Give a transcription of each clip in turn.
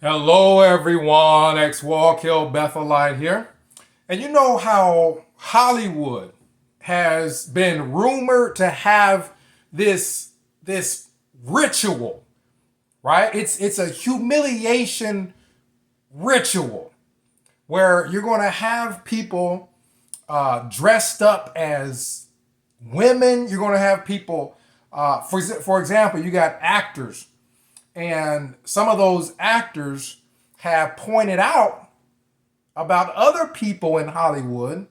Hello, everyone. Ex-Walk Hill Bethelite here. And you know how Hollywood has been rumored to have this ritual, right? It's a humiliation ritual where you're going to have people dressed up as women. You're going to have people, for example, you got actors, and some of those actors have pointed out about other people in Hollywood,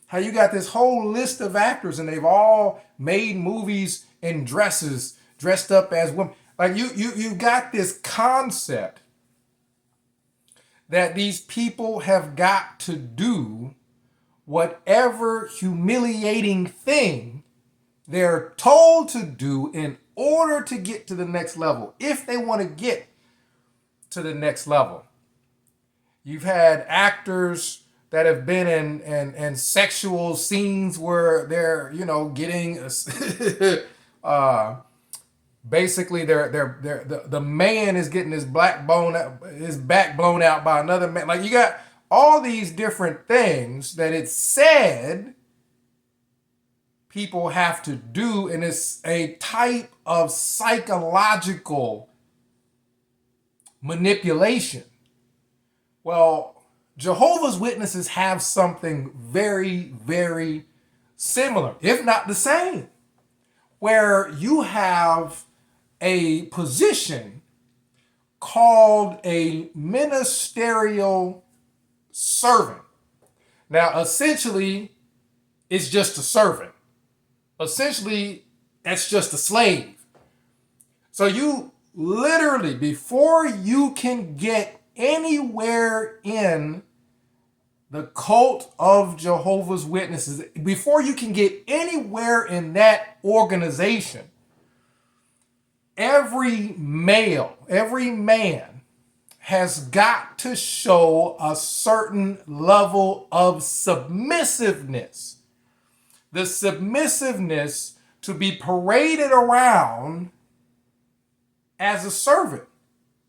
how you got this whole list of actors and they've all made movies in dresses, dressed up as women. Like you got this concept that these people have got to do whatever humiliating thing they're told to do in order to get to the next level, if they want to get to the next level. You've had actors that have been in sexual scenes where they're, getting basically the man is getting his back blown out by another man. Like, you got all these different things that it's said people have to do, and it's a type of psychological manipulation. Well, Jehovah's Witnesses have something very, very similar, if not the same, where you have a position called a ministerial servant. Now, essentially, it's just a servant. Essentially, that's just a slave. So you literally, before you can get anywhere in the cult of Jehovah's Witnesses, before you can get anywhere in that organization, every man has got to show a certain level of submissiveness. The submissiveness to be paraded around as a servant,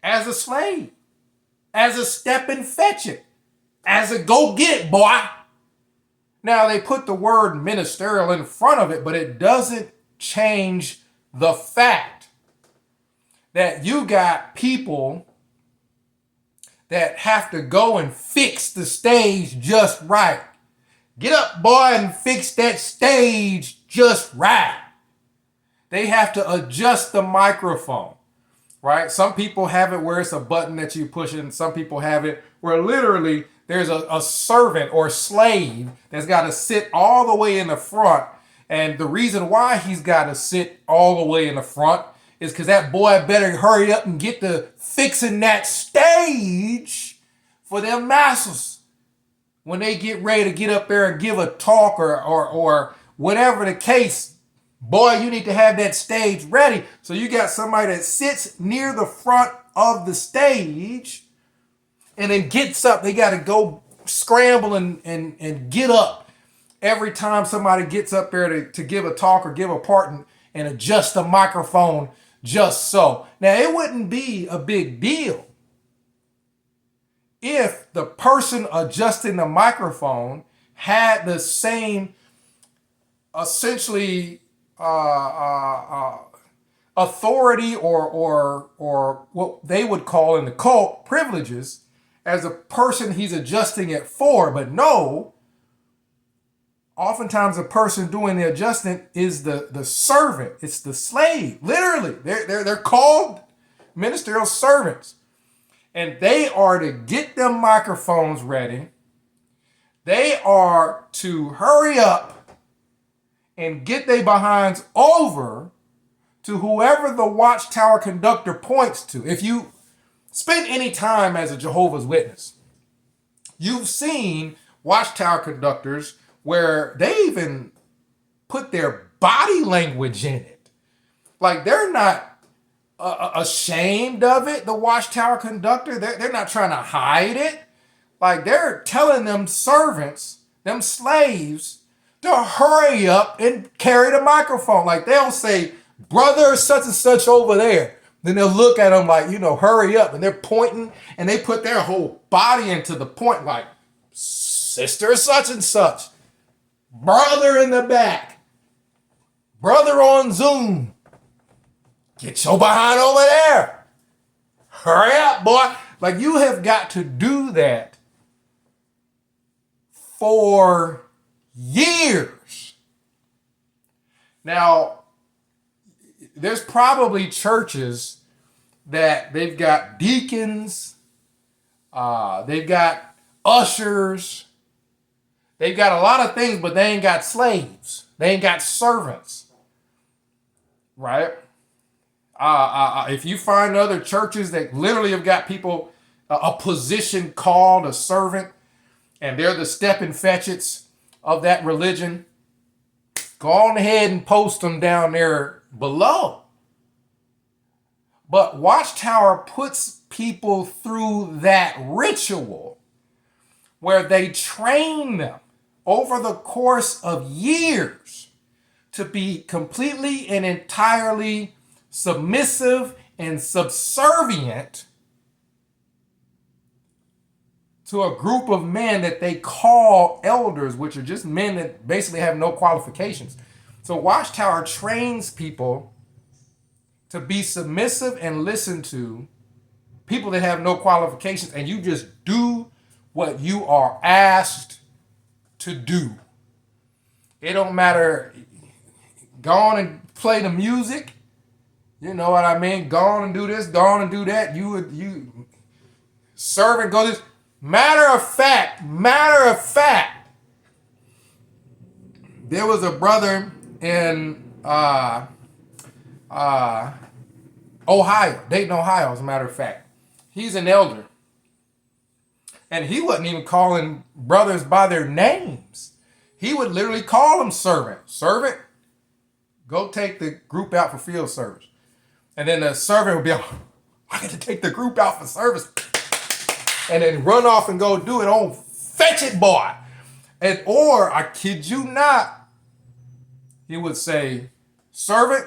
as a slave, as a step and fetch it, as a go get it, boy. Now, they put the word ministerial in front of it, but it doesn't change the fact that you got people that have to go and fix the stage just right. Get up, boy, and fix that stage just right. They have to adjust the microphone, right? Some people have it where it's a button that you push it, and some people have it where literally there's a servant or slave that's got to sit all the way in the front. And the reason why he's got to sit all the way in the front is because that boy better hurry up and get to fixing that stage for them masses. When they get ready to get up there and give a talk or whatever the case, boy, you need to have that stage ready. So you got somebody that sits near the front of the stage and then gets up. They got to go scramble and get up every time somebody gets up there to give a talk or give a part and adjust the microphone just so. Now, it wouldn't be a big deal if the person adjusting the microphone had the same essentially authority or what they would call in the cult privileges as a person he's adjusting it for. But no, oftentimes the person doing the adjustment is the servant. It's the slave. Literally, they're called ministerial servants. And they are to get them microphones ready. They are to hurry up and get their behinds over to whoever the Watchtower conductor points to. If you spend any time as a Jehovah's Witness, you've seen Watchtower conductors where they even put their body language in it. Like, they're not ashamed of it, the Watchtower conductor. They're not trying to hide it. Like, they're telling them servants, them slaves, to hurry up and carry the microphone. Like, they'll say, brother such and such over there, Then they'll look at them like, hurry up. And they're pointing and they put their whole body into the point like, sister such and such, brother in the back, brother on Zoom. Get your behind over there. Hurry up, boy. Like, you have got to do that for years. Now, there's probably churches that they've got deacons, they've got ushers, they've got a lot of things, but they ain't got slaves. They ain't got servants, right? If you find other churches that literally have got people, a position called a servant, and they're the stepping fetchits of that religion, go on ahead and post them down there below. But Watchtower puts people through that ritual where they train them over the course of years to be completely and entirely submissive and subservient to a group of men that they call elders, which are just men that basically have no qualifications. So Watchtower trains people to be submissive and listen to people that have no qualifications, and you just do what you are asked to do. It don't matter. Go on and play the music. You know what I mean? Go on and do this, go on and do that. You serve and go this. Matter of fact, there was a brother in Ohio, Dayton, Ohio, as a matter of fact. He's an elder. And he wasn't even calling brothers by their names. He would literally call them servant. Servant, go take the group out for field service. And then the servant would be like, I got to take the group out for service. And then run off and go do it. Oh, fetch it, boy. Or, I kid you not, he would say, servant,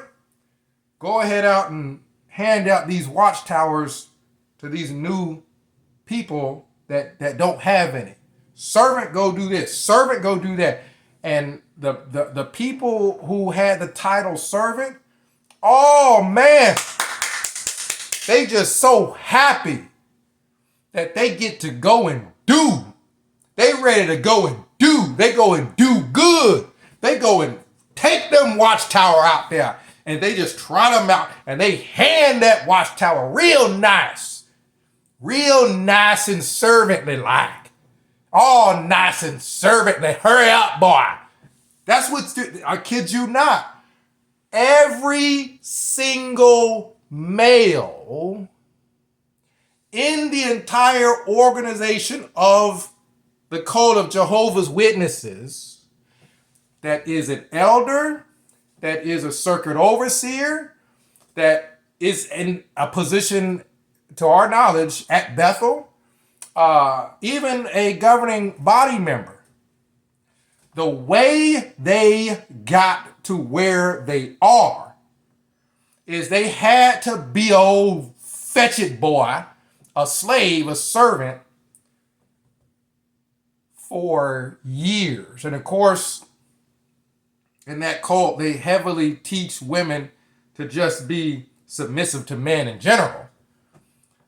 go ahead out and hand out these watchtowers to these new people that don't have any. Servant, go do this. Servant, go do that. And the people who had the title servant, oh man, they just so happy that they get to go and do. They ready to go and do. They go and do good. They go and take them watchtower out there, and they just trot them out, and they hand that watchtower real nice and servantly like. All nice and servantly. Hurry up, boy. That's what's, I kid you not. Every single male in the entire organization of the Code of Jehovah's Witnesses that is an elder, that is a circuit overseer, that is in a position, to our knowledge, at Bethel, even a governing body member. The way they got to where they are is they had to be old fetch it boy, a slave, a servant for years. And of course, in that cult, they heavily teach women to just be submissive to men in general.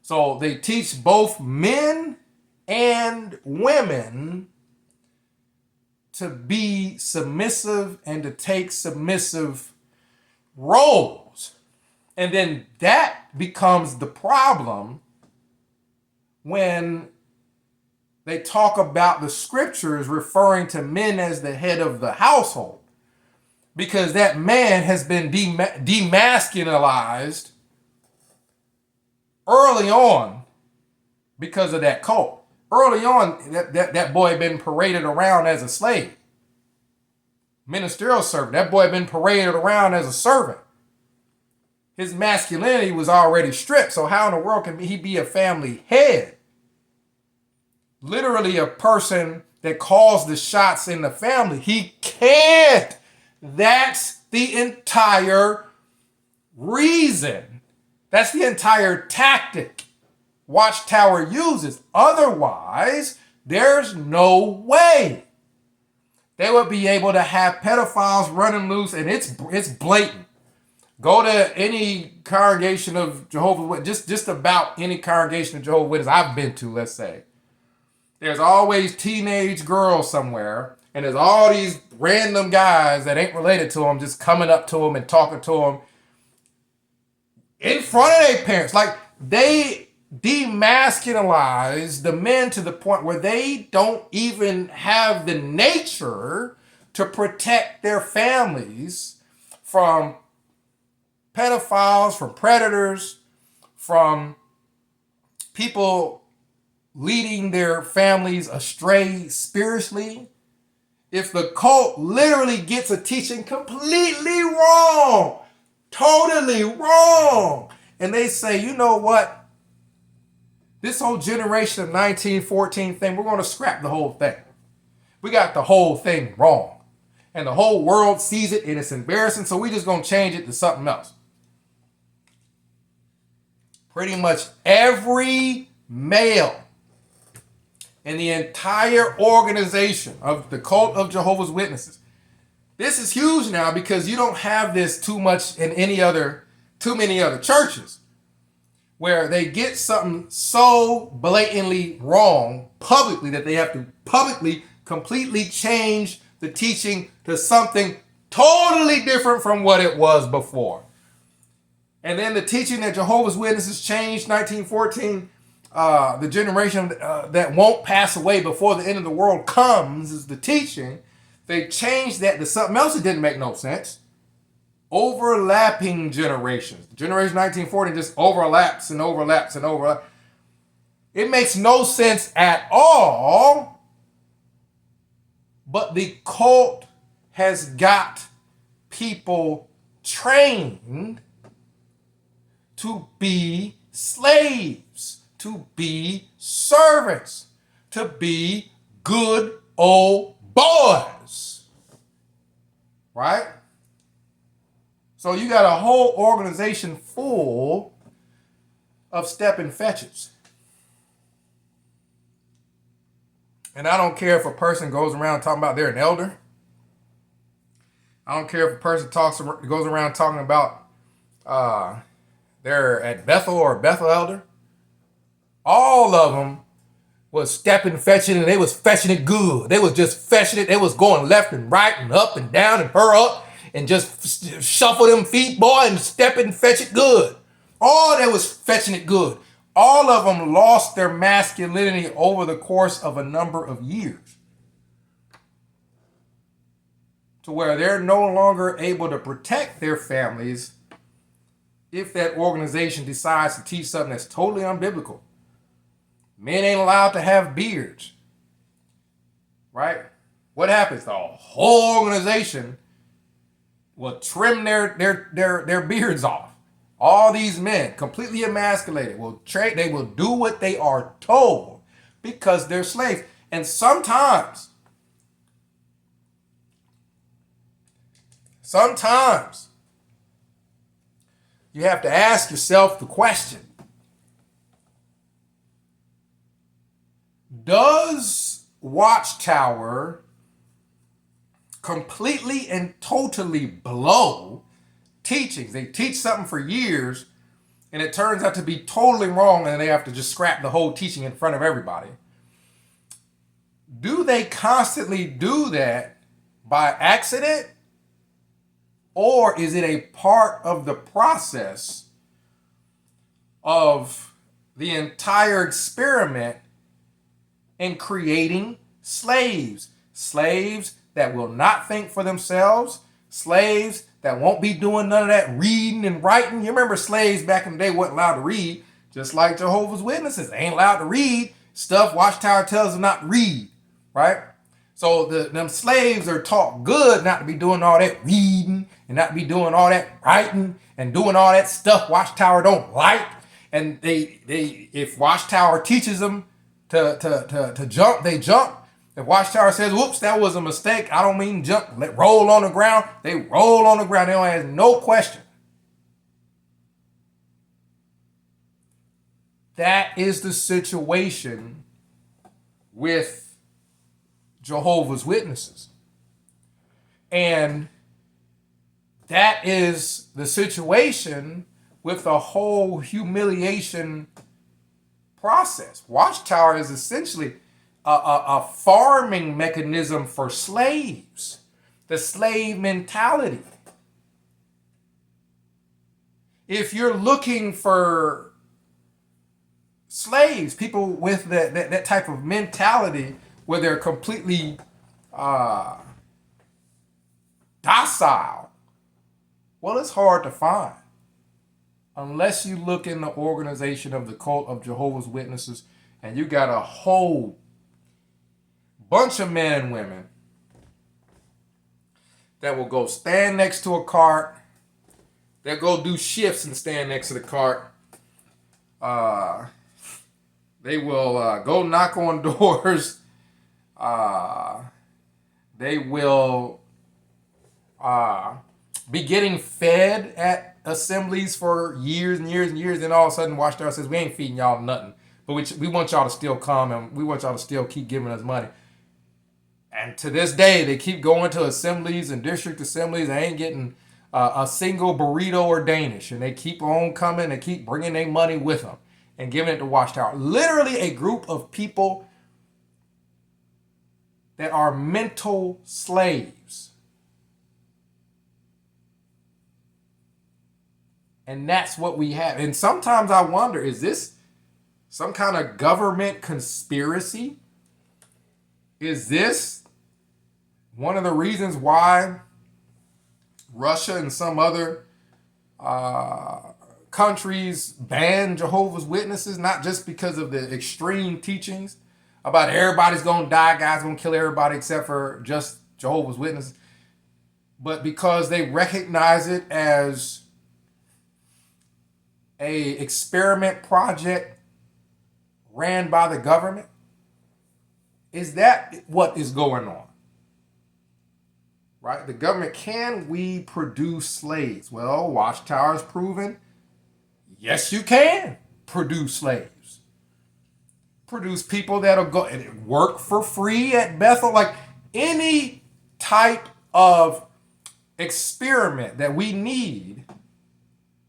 So they teach both men and women to be submissive and to take submissive roles. And then that becomes the problem when they talk about the scriptures referring to men as the head of the household. Because that man has been demasculinized early on because of that cult. Early on, that boy had been paraded around as a slave. Ministerial servant. That boy had been paraded around as a servant. His masculinity was already stripped. So how in the world can he be a family head? Literally a person that calls the shots in the family. He can't. That's the entire reason That's the entire tactic Watchtower uses. Otherwise, there's no way they would be able to have pedophiles running loose, and it's blatant. Go to any congregation of Jehovah's Witnesses, just about any congregation of Jehovah's Witnesses I've been to, let's say. There's always teenage girls somewhere, and there's all these random guys that ain't related to them just coming up to them and talking to them in front of their parents. Like, they demasculinize the men to the point where they don't even have the nature to protect their families from pedophiles, from predators, from people leading their families astray spiritually. If the cult literally gets a teaching completely wrong, totally wrong, and they say, you know what, this whole generation of 1914 thing, we're going to scrap the whole thing. We got the whole thing wrong. And the whole world sees it and it's embarrassing, so we just going to change it to something else. Pretty much every male in the entire organization of the cult of Jehovah's Witnesses. This is huge now because you don't have this too much in too many other churches, where they get something so blatantly wrong publicly that they have to publicly completely change the teaching to something totally different from what it was before. And then the teaching that Jehovah's Witnesses changed 1914, the generation that won't pass away before the end of the world comes, is the teaching. They changed that to something else that didn't make no sense. Overlapping generations. Generation 1940 just overlaps and overlaps and overlaps. It makes no sense at all. But the cult has got people trained to be slaves, to be servants, to be good old boys. Right? So you got a whole organization full of stepping fetches. And I don't care if a person goes around talking about they're an elder. I don't care if a person goes around talking about they're at Bethel or Bethel elder. All of them was stepping fetching, and they was fetching it good. They was just fetching it. They was going left and right and up and down and her up and just shuffle them feet, boy, and step it and fetch it good. All that was fetching it good. All of them lost their masculinity over the course of a number of years, to where they're no longer able to protect their families if that organization decides to teach something that's totally unbiblical. Men ain't allowed to have beards, right? What happens? The whole organization will trim their beards off. All these men, completely emasculated, they will do what they are told because they're slaves. And sometimes you have to ask yourself the question, does Watchtower completely and totally blow teachings? They teach something for years and it turns out to be totally wrong and they have to just scrap the whole teaching in front of everybody. Do they constantly do that by accident? Or is it a part of the process of the entire experiment in creating slaves? Slaves that will not think for themselves. Slaves that won't be doing none of that reading and writing. You remember slaves back in the day weren't allowed to read, just like Jehovah's Witnesses. They ain't allowed to read stuff Watchtower tells them not to read, right? So them slaves are taught good not to be doing all that reading and not to be doing all that writing and doing all that stuff Watchtower don't like. And they if Watchtower teaches them to jump, they jump. If Watchtower says, whoops, that was a mistake, I don't mean jump, roll on the ground, they roll on the ground. They don't ask no question. That is the situation with Jehovah's Witnesses. And that is the situation with the whole humiliation process. Watchtower is essentially a farming mechanism for slaves, the slave mentality. If you're looking for slaves, people with that type of mentality where they're completely docile, well, it's hard to find. Unless you look in the organization of the cult of Jehovah's Witnesses and you got a whole bunch of men and women that will go stand next to a cart, they'll go do shifts and stand next to the cart. They will go knock on doors. They will be getting fed at assemblies for years and years and years. Then all of a sudden, Watchtower says, we ain't feeding y'all nothing. But we want y'all to still come and we want y'all to still keep giving us money. And to this day, they keep going to assemblies and district assemblies. They ain't getting a single burrito or Danish. And they keep on coming and keep bringing their money with them and giving it to Watchtower. Literally a group of people that are mental slaves. And that's what we have. And sometimes I wonder, is this some kind of government conspiracy? Is this one of the reasons why Russia and some other countries ban Jehovah's Witnesses? Not just because of the extreme teachings about everybody's going to die, God's going to kill everybody except for just Jehovah's Witnesses, but because they recognize it as a experiment project ran by the government? Is that what is going on? Right? The government, can we produce slaves? Well, Watchtower's proven, yes, you can produce slaves. Produce people that'll go and work for free at Bethel. Like any type of experiment that we need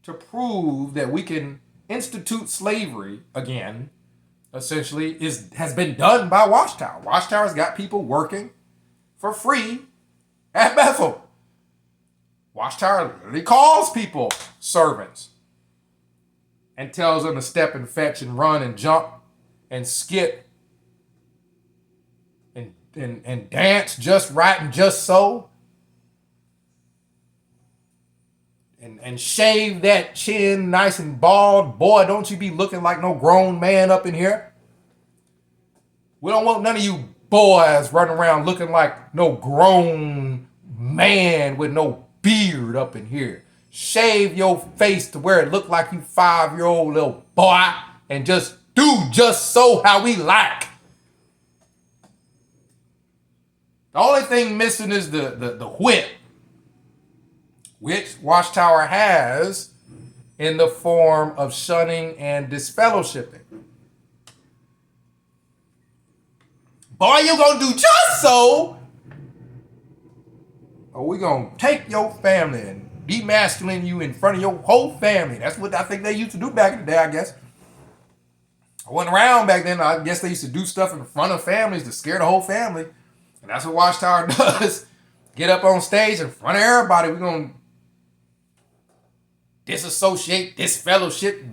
to prove that we can institute slavery again, essentially, has been done by Watchtower. Watchtower's got people working for free at Bethel. Watchtower literally calls people servants and tells them to step and fetch and run and jump and skip and dance just right and just so. And shave that chin nice and bald. Boy, don't you be looking like no grown man up in here. We don't want none of you boys running around looking like no grown man with no beard up in here. Shave your face to where it look like you 5-year-old little boy and just do just so how we like. The only thing missing is the whip, which Watchtower has in the form of shunning and disfellowshipping. Boy, you gonna do just so, or we gonna take your family and demasculine you in front of your whole family. That's what I think they used to do back in the day, I guess. I wasn't around back then. I guess they used to do stuff in front of families to scare the whole family. And that's what Watchtower does. Get up on stage in front of everybody. We're gonna disassociate, disfellowship,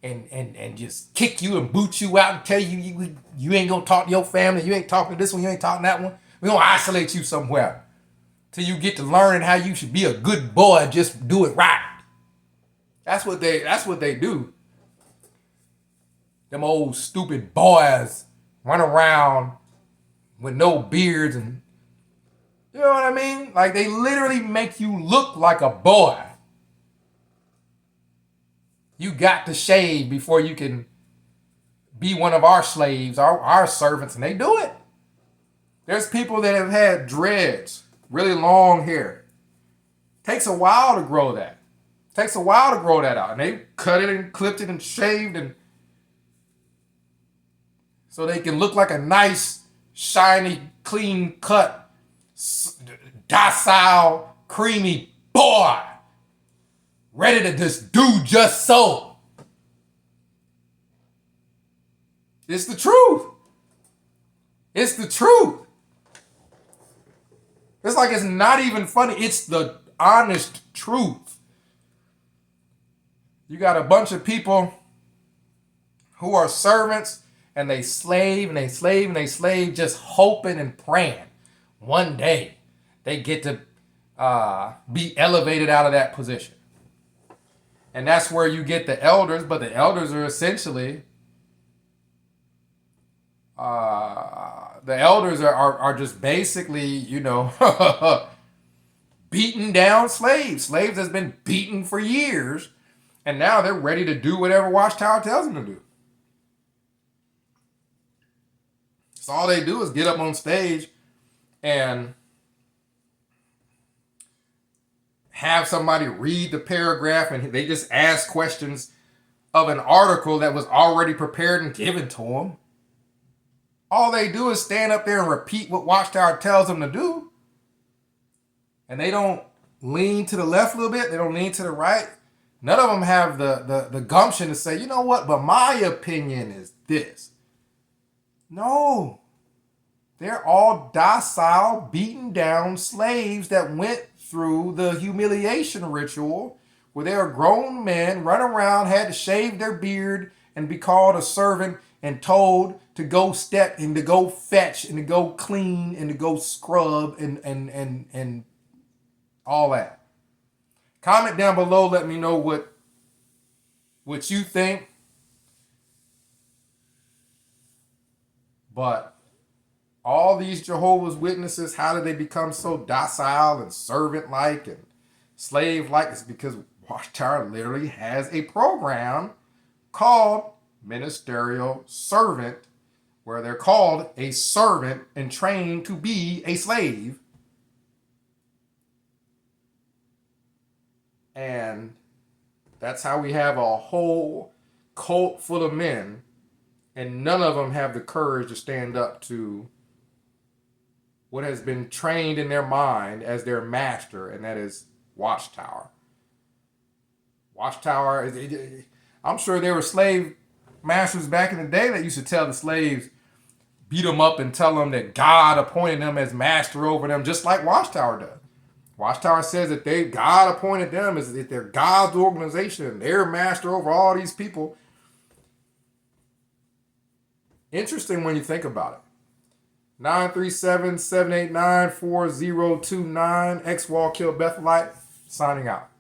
and just kick you and boot you out and tell you ain't gonna talk to your family, you ain't talking to this one, you ain't talking to that one. We're gonna isolate you somewhere till you get to learning how you should be a good boy, just do it right. That's what they do. Them old stupid boys run around with no beards and, you know what I mean? Like, they literally make you look like a boy. You got to shave before you can be one of our slaves, our servants, and they do it. There's people that have had dreads, really long hair. Takes a while to grow that. Takes a while to grow that out. And they cut it and clipped it and shaved and so they can look like a nice, shiny, clean cut, docile, creamy boy, ready to just do just so. It's the truth. It's the truth. It's like it's not even funny. It's the honest truth. You got a bunch of people who are servants and they slave and they slave and they slave, just hoping and praying one day they get to be elevated out of that position. And that's where you get the elders, but the elders are essentially the elders are just basically, beaten down slaves that's been beaten for years, and now they're ready to do whatever Watchtower tells them to do. So all they do is get up on stage and have somebody read the paragraph, and they just ask questions of an article that was already prepared and given to them. All they do is stand up there and repeat what Watchtower tells them to do. And they don't lean to the left a little bit. They don't lean to the right. None of them have the gumption to say, you know what, but my opinion is this. No. They're all docile, beaten down slaves that went through the humiliation ritual where they were grown men, run around, had to shave their beard and be called a servant and told to go step and to go fetch and to go clean and to go scrub and all that. Comment down below. Let me know what you think. But all these Jehovah's Witnesses, how did they become so docile and servant-like and slave-like? It's because Watchtower literally has a program called Ministerial Servant, where they're called a servant and trained to be a slave. And that's how we have a whole cult full of men, and none of them have the courage to stand up to what has been trained in their mind as their master, and that is Watchtower. Watchtower, I'm sure there were slave masters back in the day that used to tell the slaves, beat them up and tell them that God appointed them as master over them, just like Watchtower does. Watchtower says that God appointed them, as that they're God's organization and they're master over all these people. Interesting when you think about it. 937-789-4029. X-Wall Kill Bethelite, signing out.